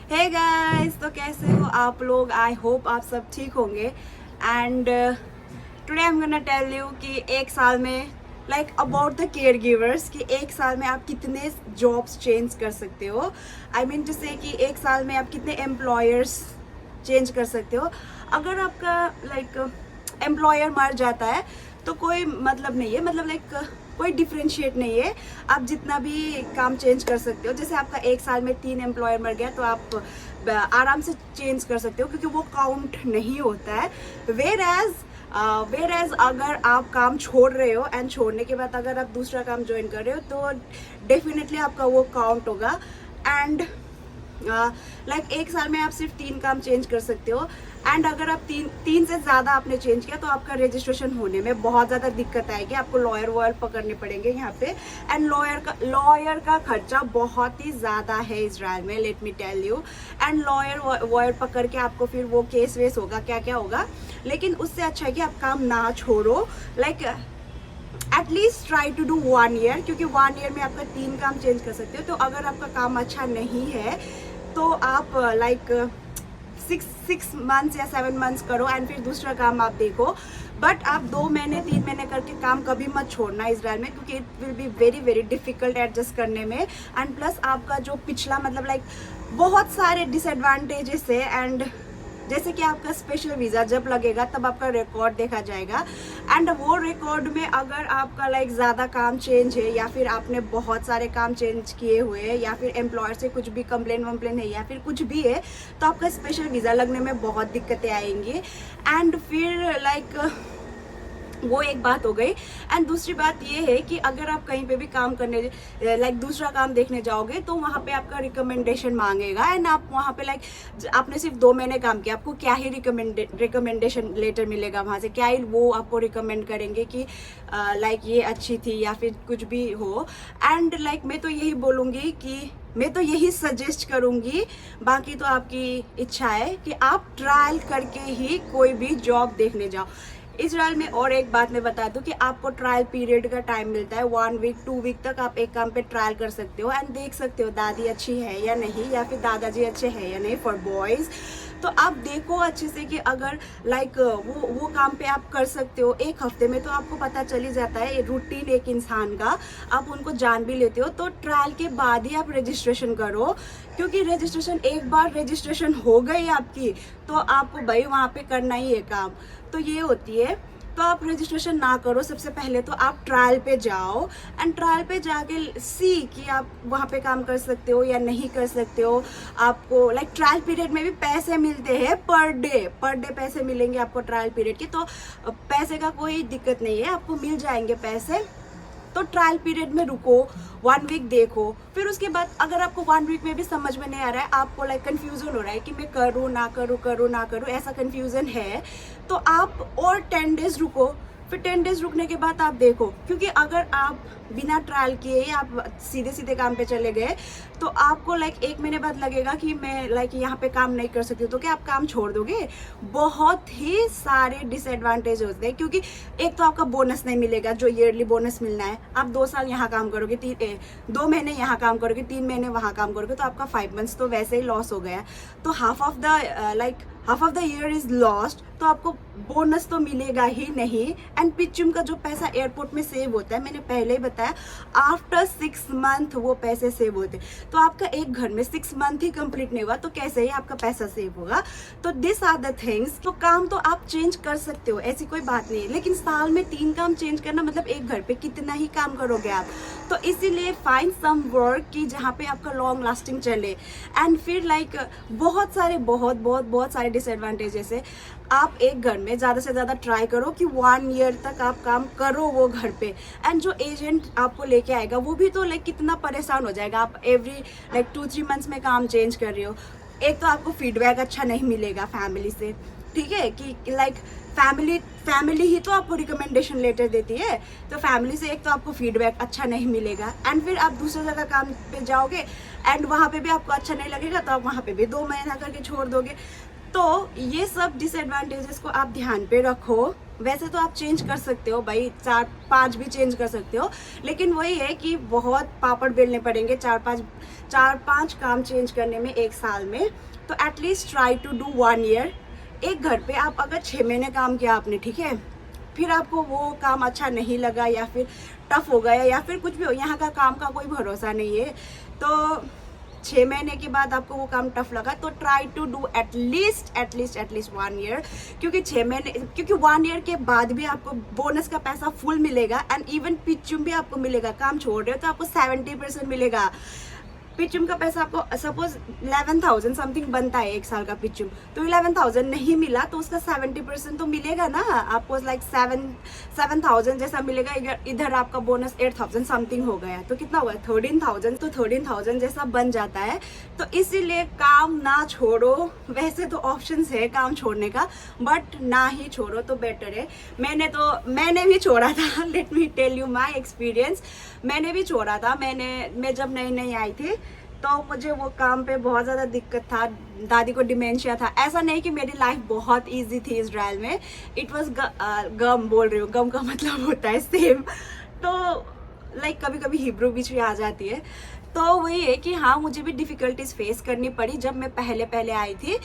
Hey guys, तो कैसे हो आप लोग? आई होप आप सब ठीक होंगे। And today I am gonna tell you कि एक साल में अबाउट द केयर गिवर्स कि एक साल में आप कितने जॉब्स चेंज कर सकते हो। आई मीन जैसे कि एक साल में आप कितने एम्प्लॉयर्स चेंज कर सकते हो। अगर आपका एम्प्लॉयर मर जाता है तो कोई मतलब नहीं है, कोई डिफ्रेंशिएट नहीं है। आप जितना भी काम चेंज कर सकते हो। जैसे आपका एक साल में 3 एम्प्लॉयर मर गया तो आप आराम से चेंज कर सकते हो क्योंकि वो काउंट नहीं होता है। वेर एज अगर आप काम छोड़ रहे हो एंड छोड़ने के बाद अगर आप दूसरा काम ज्वाइन कर रहे हो तो डेफिनेटली आपका वो काउंट होगा। एंड एक साल में आप सिर्फ 3 काम चेंज कर सकते हो। एंड अगर आप तीन से ज़्यादा आपने चेंज किया तो आपका रजिस्ट्रेशन होने में बहुत ज़्यादा दिक्कत आएगी। आपको लॉयर वॉयर पकड़ने पड़ेंगे यहाँ पे। एंड लॉयर का खर्चा बहुत ही ज़्यादा है इजराइल में, let me tell you. And lawyer wire पकड़ के आपको फिर वो केस वेस होगा, क्या क्या होगा। लेकिन उससे अच्छा है कि आप काम ना छोड़ो। At least try to do 1 year, क्योंकि 1 ईयर में आपका 3 काम चेंज कर सकते हो। तो अगर आपका काम अच्छा नहीं है तो आप 6 मंथ्स या 7 मंथ्स करो एंड फिर दूसरा काम आप देखो। बट आप 2 महीने 3 महीने करके काम कभी मत छोड़ना इजराइल में, क्योंकि it will be very very difficult adjust करने में। एंड प्लस आपका जो पिछला बहुत सारे डिसएडवांटेजेस है। एंड जैसे कि आपका स्पेशल वीज़ा जब लगेगा तब आपका रिकॉर्ड देखा जाएगा। एंड वो रिकॉर्ड में अगर आपका ज़्यादा काम चेंज है या फिर आपने बहुत सारे काम चेंज किए हुए हैं या फिर एम्प्लॉयर से कुछ भी कंप्लेन वम्प्लेन है या फिर कुछ भी है तो आपका स्पेशल वीज़ा लगने में बहुत दिक्कतें आएंगी। एंड फिर वो एक बात हो गई। एंड दूसरी बात ये है कि अगर आप कहीं पे भी काम करने दूसरा काम देखने जाओगे तो वहाँ पे आपका रिकमेंडेशन मांगेगा। एंड आप वहाँ पे आपने सिर्फ 2 महीने काम किया, आपको क्या ही रिकमेंडेशन लेटर मिलेगा वहाँ से? क्या ही वो आपको रिकमेंड करेंगे कि ये अच्छी थी या फिर कुछ भी हो। एंड मैं तो यही बोलूँगी कि मैं तो यही सजेस्ट करूँगी, बाकी तो आपकी इच्छा है कि आप ट्रायल करके ही कोई भी जॉब देखने जाओ इजराइल में। और एक बात मैं बता दूं कि आपको ट्रायल पीरियड का टाइम मिलता है 1 वीक 2 वीक तक आप एक काम पे ट्रायल कर सकते हो एंड देख सकते हो दादी अच्छी है या नहीं या फिर दादाजी अच्छे हैं या नहीं फॉर बॉयज़। तो आप देखो अच्छे से कि अगर वो काम पे आप कर सकते हो 1 हफ्ते में, तो आपको पता चल ही जाता है रूटीन एक इंसान का, आप उनको जान भी लेते हो। तो ट्रायल के बाद ही आप रजिस्ट्रेशन करो, क्योंकि रजिस्ट्रेशन एक बार रजिस्ट्रेशन हो गई आपकी तो आपको भाई वहाँ पे करना ही है काम। तो ये होती है। तो आप रजिस्ट्रेशन ना करो, सबसे पहले तो आप ट्रायल पे जाओ एंड ट्रायल पे जाके सी कि आप वहाँ पे काम कर सकते हो या नहीं कर सकते हो। आपको ट्रायल पीरियड में भी पैसे मिलते हैं पर डे पैसे मिलेंगे आपको ट्रायल पीरियड के। तो पैसे का कोई दिक्कत नहीं है, आपको मिल जाएंगे पैसे। तो ट्रायल पीरियड में रुको, 1 वीक देखो। फिर उसके बाद अगर आपको 1 वीक में भी समझ में नहीं आ रहा है, आपको कंफ्यूजन हो रहा है कि मैं करूँ ना करूँ, ऐसा कंफ्यूजन है, तो आप और 10 डेज रुको। फिर 10 डेज रुकने के बाद आप देखो, क्योंकि अगर आप बिना ट्रायल किए आप सीधे सीधे काम पे चले गए तो आपको 1 महीने बाद लगेगा कि मैं यहाँ पे काम नहीं कर सकती, तो क्या आप काम छोड़ दोगे? बहुत ही सारे डिसएडवांटेज होते हैं, क्योंकि एक तो आपका बोनस नहीं मिलेगा जो ईयरली बोनस मिलना है। आप 2 साल यहाँ काम करोगे, 2 महीने यहाँ काम करोगे, 3 महीने वहाँ काम करोगे, तो आपका 5 मंथ्स तो वैसे ही लॉस हो गया। तो half of the year is lost. तो आपको बोनस तो मिलेगा ही नहीं। एंड पिचुम का जो पैसा एयरपोर्ट में सेव होता है, मैंने पहले ही बताया, आफ्टर 6 मंथ वो पैसे सेव होते। तो आपका एक घर में 6 मंथ ही कंप्लीट नहीं हुआ तो कैसे ही आपका पैसा सेव होगा? तो दिस आर द थिंग्स। तो काम तो आप चेंज कर सकते हो, ऐसी कोई बात नहीं है, लेकिन साल में 3 काम चेंज करना मतलब एक घर पे कितना ही काम करोगे आप? तो इसीलिए फाइंड सम वर्क की जहाँ पे आपका लॉन्ग लास्टिंग चले। एंड फिर बहुत सारे डिसएडवांटेजेस है। आप एक घर में ज़्यादा से ज़्यादा ट्राई करो कि 1 ईयर तक आप काम करो वो घर पे। एंड जो एजेंट आपको लेके आएगा वो भी तो कितना परेशान हो जाएगा। आप एवरी 2-3 मंथ्स में काम चेंज कर रहे हो। एक तो आपको फीडबैक अच्छा नहीं मिलेगा फैमिली से, ठीक है, कि फैमिली ही तो आपको रिकमेंडेशन लेटर देती है। तो फैमिली से एक तो आपको फीडबैक अच्छा नहीं मिलेगा। एंड फिर आप दूसरी जगह काम पे जाओगे एंड वहाँ पे भी आपको अच्छा नहीं लगेगा, तो आप वहाँ पे भी 2 महीना करके छोड़ दोगे। तो ये सब डिसएडवांटेजेस को आप ध्यान पे रखो। वैसे तो आप चेंज कर सकते हो भाई, 4-5 भी चेंज कर सकते हो, लेकिन वही है कि बहुत पापड़ बेलने पड़ेंगे 4-5 काम चेंज करने में 1 साल में। तो at least try to do 1 year. एक घर पे आप अगर 6 महीने काम किया आपने, ठीक है, फिर आपको वो काम अच्छा नहीं लगा या फिर टफ हो गया या फिर कुछ भी हो, यहाँ का काम का कोई भरोसा नहीं है, तो 6 महीने के बाद आपको वो काम टफ लगा तो try to do at least 1 year, क्योंकि 1 ईयर के बाद भी आपको बोनस का पैसा फुल मिलेगा एंड इवन पिचुम भी आपको मिलेगा। काम छोड़ रहे हो तो आपको 70% मिलेगा। पिचुम का पैसा आपको सपोज 11,000 समथिंग बनता है 1 साल का पिचुम, तो 11,000 नहीं मिला तो उसका 70% तो मिलेगा ना आपको, लाइक 7,000 जैसा मिलेगा। इधर आपका बोनस 8,000 समथिंग हो गया तो कितना हुआ 13,000, तो 13,000 जैसा बन जाता है। तो इसीलिए काम ना छोड़ो। वैसे तो ऑप्शंस है काम छोड़ने का, बट ना ही छोड़ो तो बेटर है। मैंने भी छोड़ा था, let me tell you my experience. मैंने भी छोड़ा था। मैं जब नई आई थी तो मुझे वो काम पे बहुत ज़्यादा दिक्कत था। दादी को डिमेंशिया था। ऐसा नहीं कि मेरी लाइफ बहुत इजी थी इजराइल में। इट वाज गम बोल रही हूँ, गम का मतलब होता है सेम। तो लाइक कभी कभी हिब्रू बीच भी आ जाती है। तो वही है कि हाँ, मुझे भी डिफ़िकल्टीज फेस करनी पड़ी जब मैं पहले आई थी।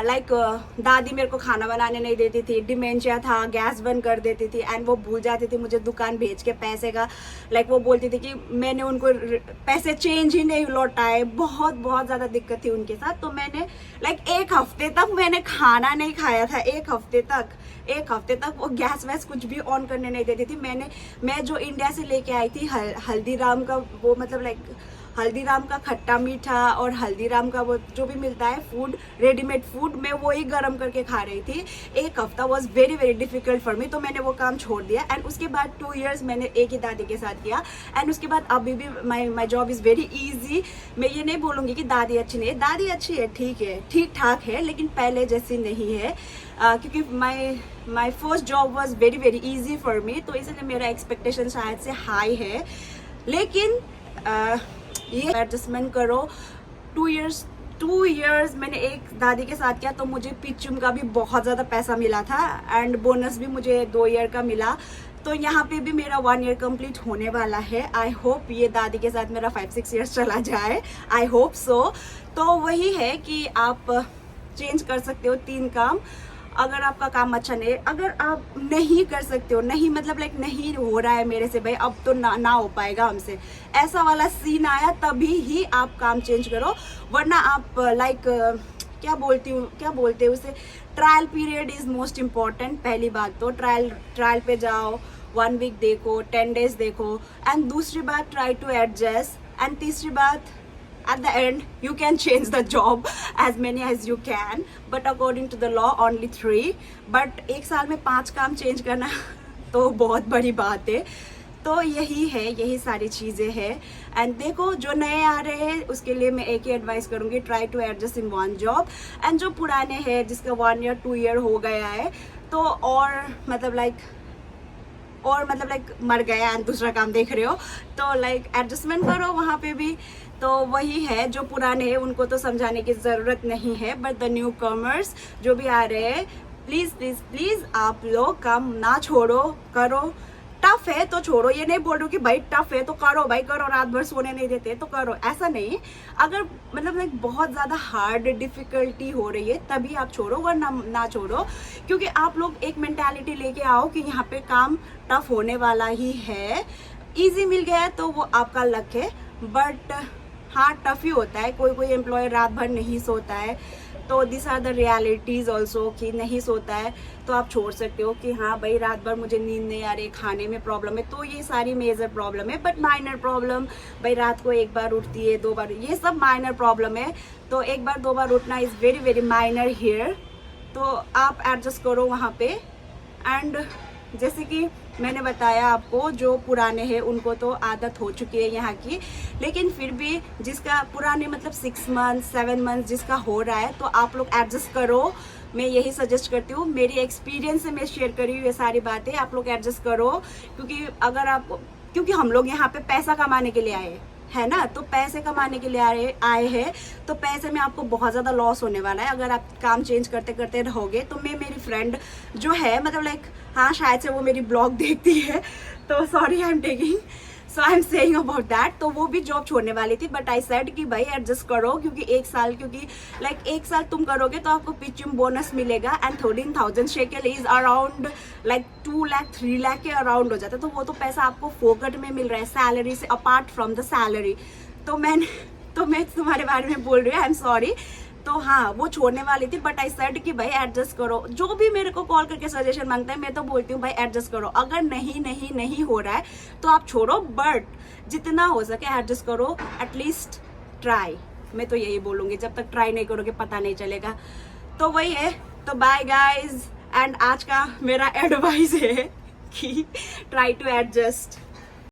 लाइक दादी मेरे को खाना बनाने नहीं देती थी, डिमेंशिया था, गैस बंद कर देती थी एंड वो भूल जाती थी मुझे दुकान भेज के पैसे का। लाइक वो बोलती थी कि मैंने उनको पैसे चेंज ही नहीं लौटाए। बहुत ज़्यादा दिक्कत थी उनके साथ। तो मैंने लाइक 1 हफ्ते तक मैंने खाना नहीं खाया था। 1 हफ्ते तक वो गैस वैस कुछ भी ऑन करने नहीं देती थी। मैं जो इंडिया से लेके आई थी हल्दीराम का, वो मतलब लाइक हल्दीराम का खट्टा मीठा और हल्दीराम का वो जो भी मिलता है फूड, रेडीमेड फूड, मैं वही गर्म करके खा रही थी। 1 हफ्ता was very difficult for me. तो मैंने वो काम छोड़ दिया एंड उसके बाद 2 इयर्स मैंने एक ही दादी के साथ किया एंड उसके बाद अभी भी my job is very easy. मैं ये नहीं बोलूँगी कि दादी अच्छी नहीं है, दादी अच्छी है, ठीक ठाक है, लेकिन पहले जैसी नहीं है। क्योंकि my first job was very easy for me, तो इसलिए मेरा एक्सपेक्टेशन शायद से हाई है। लेकिन ये एडजस्टमेंट करो। 2 इयर्स मैंने एक दादी के साथ किया तो मुझे पिचुम का भी बहुत ज़्यादा पैसा मिला था एंड बोनस भी मुझे 2 ईयर का मिला। तो यहाँ पे भी मेरा 1 ईयर कंप्लीट होने वाला है। आई होप ये दादी के साथ मेरा 5-6 इयर्स चला जाए, आई होप सो। तो वही है कि आप चेंज कर सकते हो 3 काम। अगर आपका काम अच्छा नहीं, अगर आप नहीं कर सकते हो, नहीं मतलब लाइक नहीं हो रहा है मेरे से भाई, अब तो ना हो पाएगा हमसे, ऐसा वाला सीन आया तभी ही आप काम चेंज करो। वरना आप लाइक क्या बोलते हैं उसे, trial period is most important. पहली बात तो ट्रायल पे जाओ, 1 वीक देखो, 10 डेज देखो एंड दूसरी बात ट्राई टू एडजस्ट एंड तीसरी बात at the end you can change the job as many as you can, but according to the law only 3, but 1 साल में 5 काम चेंज करना तो बहुत बड़ी बात है। तो यही सारी चीज़ें हैं एंड देखो, जो नए आ रहे हैं उसके लिए मैं एक ही एडवाइस करूँगी, try to adjust in 1 job and जो पुराने हैं जिसका 1 ईयर 2 ईयर हो गया है तो और मतलब लाइक मर गया एंड दूसरा काम देख रहे हो तो लाइक एडजस्टमेंट करो वहाँ पे भी। तो वही है, जो पुराने हैं उनको तो समझाने की ज़रूरत नहीं है, बट द न्यू कमर्स जो भी आ रहे हैं प्लीज़ आप लोग काम ना छोड़ो, करो। टफ है तो छोड़ो, ये नहीं बोल रही हूँ कि भाई टफ है तो करो भाई करो, रात भर सोने नहीं देते तो करो, ऐसा नहीं। अगर मतलब लाइक बहुत ज़्यादा हार्ड डिफ़िकल्टी हो रही है तभी आप छोड़ो, वरना ना छोड़ो। क्योंकि आप लोग एक मेंटालिटी लेके आओ कि यहाँ पे काम टफ होने वाला ही है। ईजी मिल गया तो वो आपका लक है, बट हाँ टफ ही होता है। कोई एम्प्लॉयर रात भर नहीं सोता है, तो this are the realities also कि नहीं सोता है तो आप छोड़ सकते हो कि हाँ भाई रात भर मुझे नींद नहीं आ रही, खाने में प्रॉब्लम है, तो ये सारी मेजर प्रॉब्लम है। बट माइनर प्रॉब्लम, भाई रात को 1 बार उठती है 2 बार, ये सब माइनर प्रॉब्लम है। तो 1 बार 2 बार उठना इज़ वेरी माइनर हियर। तो आप एडजस्ट करो वहाँ पे। एंड जैसे कि मैंने बताया आपको, जो पुराने हैं उनको तो आदत हो चुकी है यहाँ की, लेकिन फिर भी जिसका पुराने मतलब 6 मंथ 7 मंथ जिसका हो रहा है तो आप लोग एडजस्ट करो। मैं यही सजेस्ट करती हूँ, मेरी एक्सपीरियंस से मैं शेयर करी हूँ ये सारी बातें। आप लोग एडजस्ट करो क्योंकि हम लोग यहाँ पे पैसा कमाने के लिए आए है ना, तो पैसे कमाने के लिए आए हैं, तो पैसे में आपको बहुत ज़्यादा लॉस होने वाला है अगर आप काम चेंज करते करते रहोगे। तो मैं, मेरी फ्रेंड जो है, मतलब लाइक हाँ शायद से वो मेरी ब्लॉग देखती है, तो sorry I am taking, so I am saying about that. तो वो भी जॉब छोड़ने वाली थी, बट आई सेड कि भाई एडजस्ट करो, क्योंकि एक साल तुम करोगे तो आपको पिचिंग बोनस मिलेगा, and 13,000 shackle is around like 2 lakh 3 lakh के अराउंड हो जाता है। तो वो तो पैसा आपको फोकट में मिल रहा है सैलरी से, अपार्ट फ्रॉम द सैलरी। तो मैं तुम्हारे बारे में बोल रही हूँ, आई एम सॉरी। तो हाँ, वो छोड़ने वाली थी, बट आई सेड कि भाई एडजस्ट करो। जो भी मेरे को कॉल करके सजेशन मांगता है, मैं तो बोलती हूँ भाई एडजस्ट करो। अगर नहीं हो रहा है तो आप छोड़ो, बट जितना हो सके एडजस्ट करो, एटलीस्ट ट्राई। मैं तो यही बोलूँगी, जब तक ट्राई नहीं करोगे पता नहीं चलेगा। तो वही है, तो बाय गाइज। एंड आज का मेरा एडवाइस है कि ट्राई टू एडजस्ट।